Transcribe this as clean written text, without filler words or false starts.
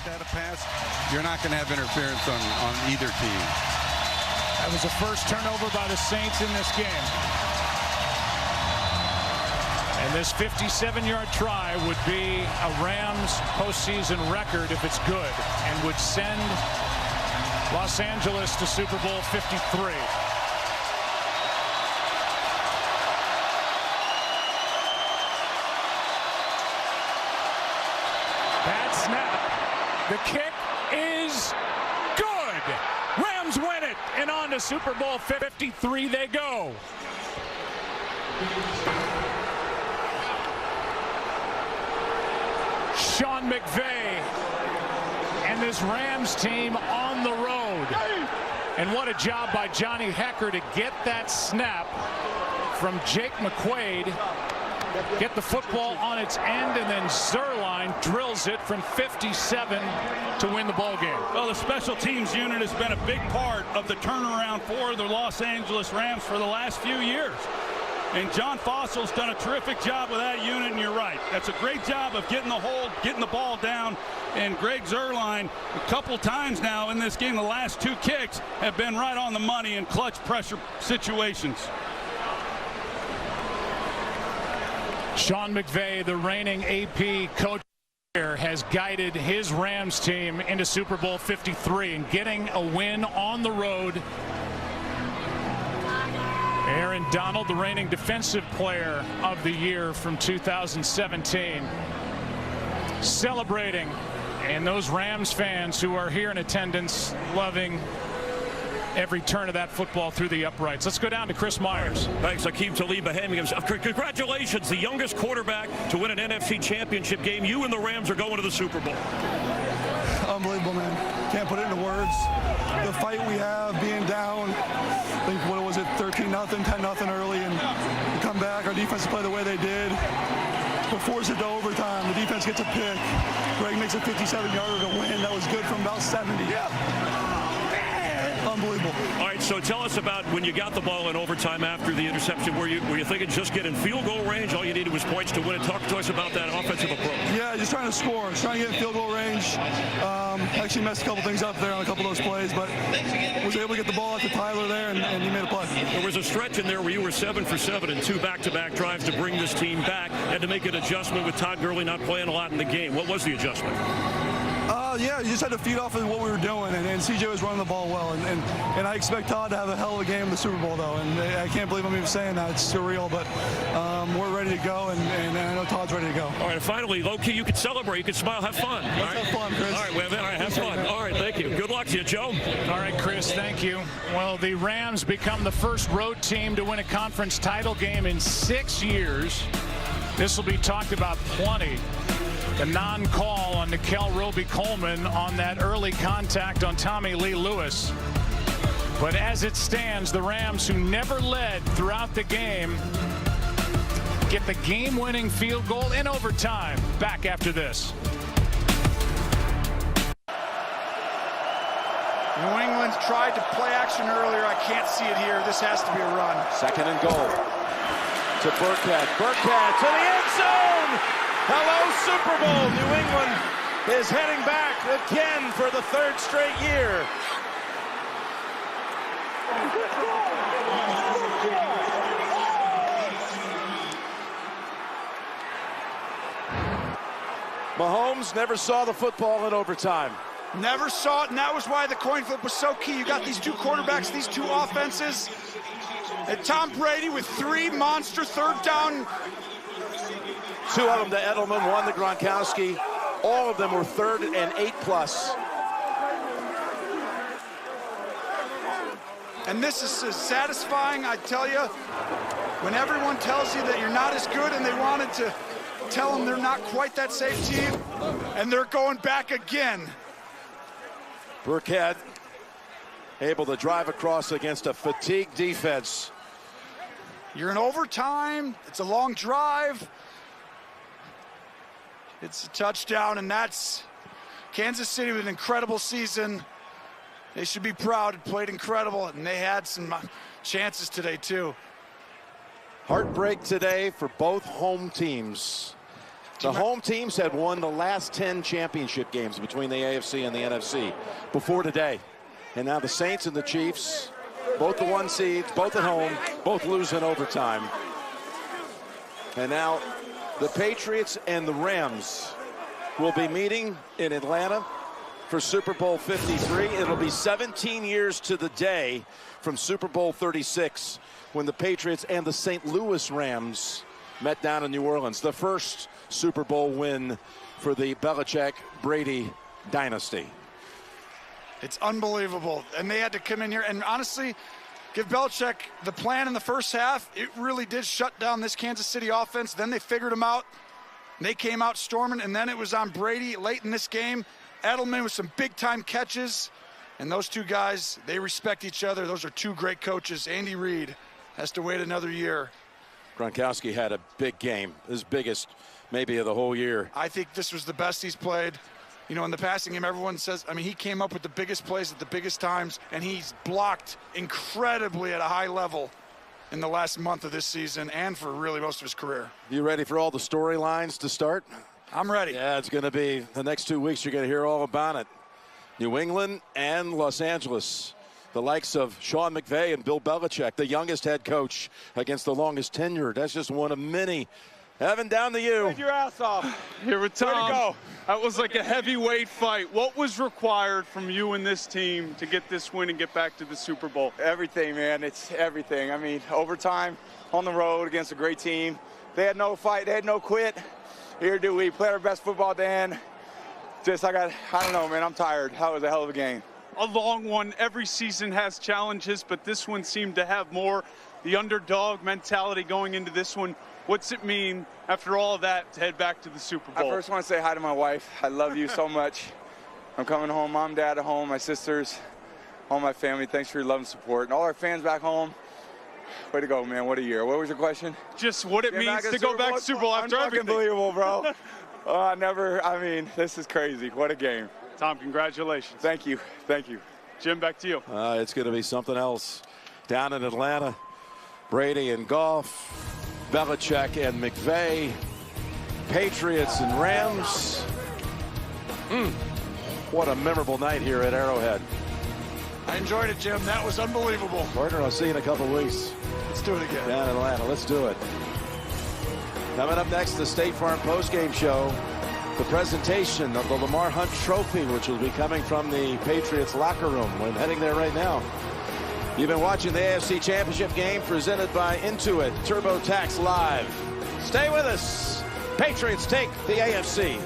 that a pass, you're not going to have interference on either team. That was the first turnover by the Saints in this game. And this 57-yard try would be a Rams postseason record if it's good, and would send Los Angeles to Super Bowl 53. Bad snap. The kick is good. Rams win it, and on to Super Bowl 53 they go. Sean McVay and this Rams team on the road. And what a job by Johnny Hecker to get that snap from Jake McQuaid. Get the football on its end, and then Zerline drills it from 57 to win the ball game. Well, the special teams unit has been a big part of the turnaround for the Los Angeles Rams for the last few years. And John Fossil's done a terrific job with that unit, and you're right. That's a great job of getting the hold, getting the ball down. And Greg Zerline, a couple times now in this game, the last two kicks have been right on the money in clutch pressure situations. Sean McVay, the reigning AP coach, has guided his Rams team into Super Bowl 53 and getting a win on the road. Aaron Donald, the reigning defensive player of the year from 2017, celebrating, and those Rams fans who are here in attendance loving every turn of that football through the uprights. Let's go down to Chris Myers. Thanks, Akeem Talib. Congratulations, the youngest quarterback to win an NFC championship game. You and the Rams are going to the Super Bowl. Unbelievable, man. Can't put it into words. The fight we have, being down, I think, what was it, 13-0, 10-0 early, and we come back. Our defense play the way they did. We'll force it to overtime. The defense gets a pick. Greg makes a 57-yarder to win. That was good from about 70. Unbelievable. All right, so tell us about when you got the ball in overtime after the interception. Were you thinking just get in field goal range? All you needed was points to win it. Talk to us about that offensive approach. Yeah, just trying to score. Just trying to get in field goal range. Actually messed a couple things up there on a couple of those plays, but was able to get the ball out to Tyler there, and he made a play. There was a stretch in there where you were 7 for 7 in 2 back-to-back drives to bring this team back. Had to make an adjustment with Todd Gurley not playing a lot in the game. What was the adjustment? Yeah, you just had to feed off of what we were doing, and CJ was running the ball well, and I expect Todd to have a hell of a game in the Super Bowl, though, and I can't believe I'm even saying that. It's surreal, but we're ready to go, and I know Todd's ready to go. All right, and finally, low-key, you can celebrate, you can smile, have fun. Let's have fun, Chris. All right, well, have fun. All right, thank you. Good luck to you, Joe. All right, Chris, thank you. Well, the Rams become the first road team to win a conference title game in 6 years. This will be talked about plenty. The non-call on Nickel Roby-Coleman on that early contact on Tommy Lee Lewis. But as it stands, the Rams, who never led throughout the game, get the game-winning field goal in overtime. Back after this. New England tried to play action earlier. I can't see it here. This has to be a run. 2nd and goal to Burkhead. Burkhead to the end zone. Hello, Super Bowl. New England is heading back again for the 3rd straight year. Mahomes never saw the football in overtime. Never saw it, and that was why the coin flip was so key. You got these two quarterbacks, these two offenses, and Tom Brady with 3 monster 3rd down. 2 of them to Edelman, 1 to Gronkowski. All of them were 3rd and 8+. And this is satisfying, I tell you, when everyone tells you that you're not as good and they wanted to tell them they're not quite that safe team, and they're going back again. Burkhead able to drive across against a fatigued defense. You're in overtime. It's a long drive. It's a touchdown, and that's Kansas City with an incredible season. They should be proud. It played incredible, and they had some chances today, too. Heartbreak today for both home teams. The home teams had won the last 10 championship games between the AFC and the NFC before today. And now the Saints and the Chiefs, both the 1 seeds, both at home, both lose in overtime. And now the Patriots and the Rams will be meeting in Atlanta for Super Bowl 53. It'll be 17 years to the day from Super Bowl 36 when the Patriots and the St. Louis Rams met down in New Orleans. The first Super Bowl win for the Belichick-Brady dynasty. It's unbelievable. And they had to come in here and honestly give Belichick the plan in the first half. It really did shut down this Kansas City offense. Then they figured them out. They came out storming, and then it was on Brady late in this game. Edelman with some big-time catches. And those two guys, they respect each other. Those are two great coaches. Andy Reid has to wait another year. Gronkowski had a big game, his biggest maybe of the whole year. I think this was the best he's played. You know, in the passing game, everyone says, I mean, he came up with the biggest plays at the biggest times, and he's blocked incredibly at a high level in the last month of this season and for really most of his career. You ready for all the storylines to start? I'm ready. Yeah, it's going to be the next 2 weeks. You're going to hear all about it. New England and Los Angeles. The likes of Sean McVay and Bill Belichick, the youngest head coach against the longest tenure. That's just one of many. Evan, down to you. Take your ass off. Here with Tom. Way to go. That was like a heavyweight fight. What was required from you and this team to get this win and get back to the Super Bowl? Everything, man. It's everything. I mean, overtime on the road against a great team. They had no fight. They had no quit. Here do we play our best football, Dan. I don't know, man. I'm tired. That was a hell of a game. A long one. Every season has challenges, but this one seemed to have more the underdog mentality going into this one. What's it mean after all of that to head back to the Super Bowl? I first want to say hi to my wife. I love you so much. I'm coming home. Mom, Dad at home, my sisters, all my family. Thanks for your love and support. And all our fans back home, way to go, man. What a year. What was your question? Just what it means to go back to Super Bowl after everything. Unbelievable, bro. This is crazy. What a game. Tom, congratulations. Thank you. Thank you. Jim, back to you. It's going to be something else down in Atlanta. Brady and Goff, Belichick and McVay, Patriots and Rams. What a memorable night here at Arrowhead. I enjoyed it, Jim. That was unbelievable. Partner, I'll see you in a couple weeks. Let's do it again. Down in Atlanta. Let's do it. Coming up next, the State Farm postgame show. The presentation of the Lamar Hunt Trophy, which will be coming from the Patriots locker room. We're heading there right now. You've been watching the AFC Championship game presented by Intuit TurboTax Live. Stay with us. Patriots take the AFC.